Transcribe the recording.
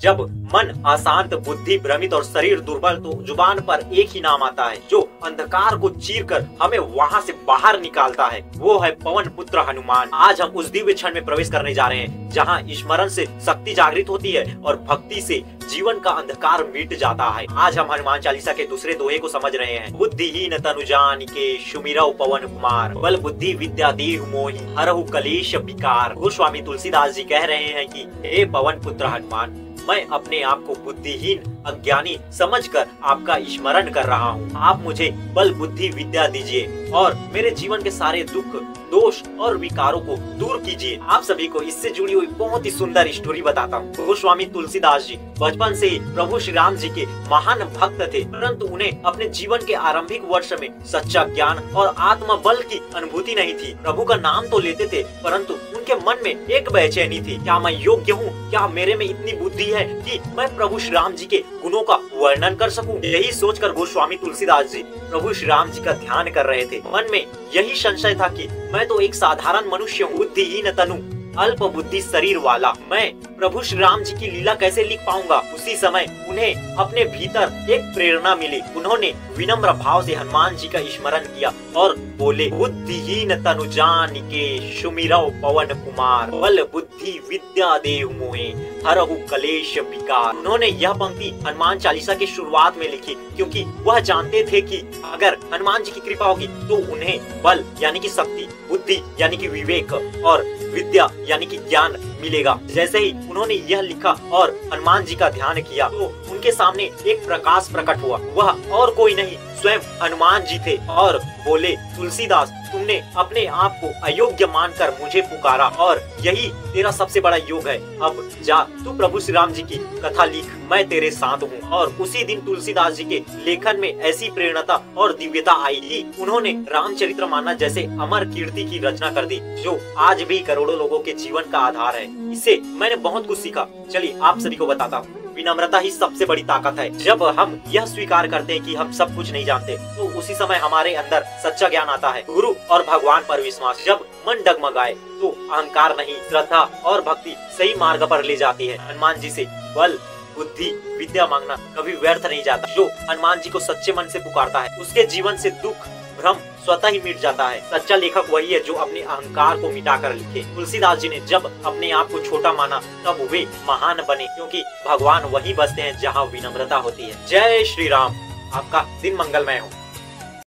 जब मन अशांत, बुद्धि भ्रमित और शरीर दुर्बल, तो जुबान पर एक ही नाम आता है जो अंधकार को चीरकर हमें वहाँ से बाहर निकालता है। वो है पवन पुत्र हनुमान। आज हम उस दिव्य क्षण में प्रवेश करने जा रहे हैं जहाँ स्मरण से शक्ति जागृत होती है और भक्ति से जीवन का अंधकार मिट जाता है। आज हम हनुमान चालीसा के दूसरे दोहे को समझ रहे हैं। बुद्धिहीन तनु जानिके सुमिरौ पवन कुमार, बल बुद्धि विद्या देहु मोहि हरहु कलेश विकार। गोस्वामी तुलसीदास जी कह रहे हैं कि हे पवन पुत्र हनुमान, मैं अपने आप को बुद्धिहीन अज्ञानी समझकर आपका स्मरण कर रहा हूँ। आप मुझे बल बुद्धि विद्या दीजिए और मेरे जीवन के सारे दुख, दोष और विकारों को दूर कीजिए। आप सभी को इससे जुड़ी हुई बहुत ही सुंदर स्टोरी बताता हूँ। गोस्वामी तुलसीदास जी बचपन से ही प्रभु श्री राम जी के महान भक्त थे, परंतु उन्हें अपने जीवन के आरंभिक वर्ष में सच्चा ज्ञान और आत्म बल की अनुभूति नहीं थी। प्रभु का नाम तो लेते थे, परंतु उनके मन में एक बेचैनी थी। क्या मैं योग्य हूँ? क्या मेरे में इतनी बुद्धि है कि मैं प्रभु श्री राम जी के गुणों का वर्णन कर सकूं? यही सोचकर गोस्वामी तुलसीदास जी प्रभु श्री राम जी का ध्यान कर रहे थे। मन में यही संशय था कि मैं तो एक साधारण मनुष्य हूँ, बुद्धिहीन तनु, अल्प बुद्धि शरीर वाला, मैं प्रभु श्री राम जी की लीला कैसे लिख पाऊंगा? उसी समय उन्हें अपने भीतर एक प्रेरणा मिली। उन्होंने विनम्र भाव से हनुमान जी का स्मरण किया और बोले, बुद्धिहीन तनु जानिके सुमिरौ पवन कुमार, बल बुद्धि विद्या देहु मोहि हरहु कलेश विकार। उन्होंने यह पंक्ति हनुमान चालीसा की शुरुआत में लिखी क्योंकि वह जानते थे कि अगर हनुमान जी की कृपा होगी तो उन्हें बल यानी कि शक्ति, बुद्धि यानी कि विवेक और विद्या यानी कि ज्ञान मिलेगा। जैसे ही उन्होंने यह लिखा और हनुमान जी का ध्यान किया तो उनके सामने एक प्रकाश प्रकट हुआ। वह और कोई नहीं, स्वयं हनुमान जी थे और बोले, तुलसीदास, तुमने अपने आप को अयोग्य मानकर मुझे पुकारा और यही तेरा सबसे बड़ा योग है। अब जा, तू प्रभु श्री राम जी की कथा लिख, मैं तेरे साथ हूँ। और उसी दिन तुलसीदास जी के लेखन में ऐसी प्रेरणा और दिव्यता आई कि उन्होंने रामचरितमानस जैसे अमर कीर्ति की रचना कर दी, जो आज भी करोड़ों लोगों के जीवन का आधार है। इससे मैंने बहुत कुछ सीखा। चलिए आप सभी को बताता हूँ। विनम्रता ही सबसे बड़ी ताकत है। जब हम यह स्वीकार करते हैं कि हम सब कुछ नहीं जानते, तो उसी समय हमारे अंदर सच्चा ज्ञान आता है। गुरु और भगवान पर विश्वास। जब मन डगमगाए तो अहंकार नहीं, श्रद्धा और भक्ति सही मार्ग पर ले जाती है। हनुमान जी से बल बुद्धि विद्या मांगना कभी व्यर्थ नहीं जाता। जो हनुमान जी को सच्चे मन से पुकारता है, उसके जीवन से दुख भ्रम स्वतः ही मिट जाता है। सच्चा लेखक वही है जो अपने अहंकार को मिटाकर लिखे। तुलसीदास जी ने जब अपने आप को छोटा माना तब वे महान बने, क्योंकि भगवान वही बसते हैं जहाँ विनम्रता होती है। जय श्री राम। आपका दिन मंगलमय हो।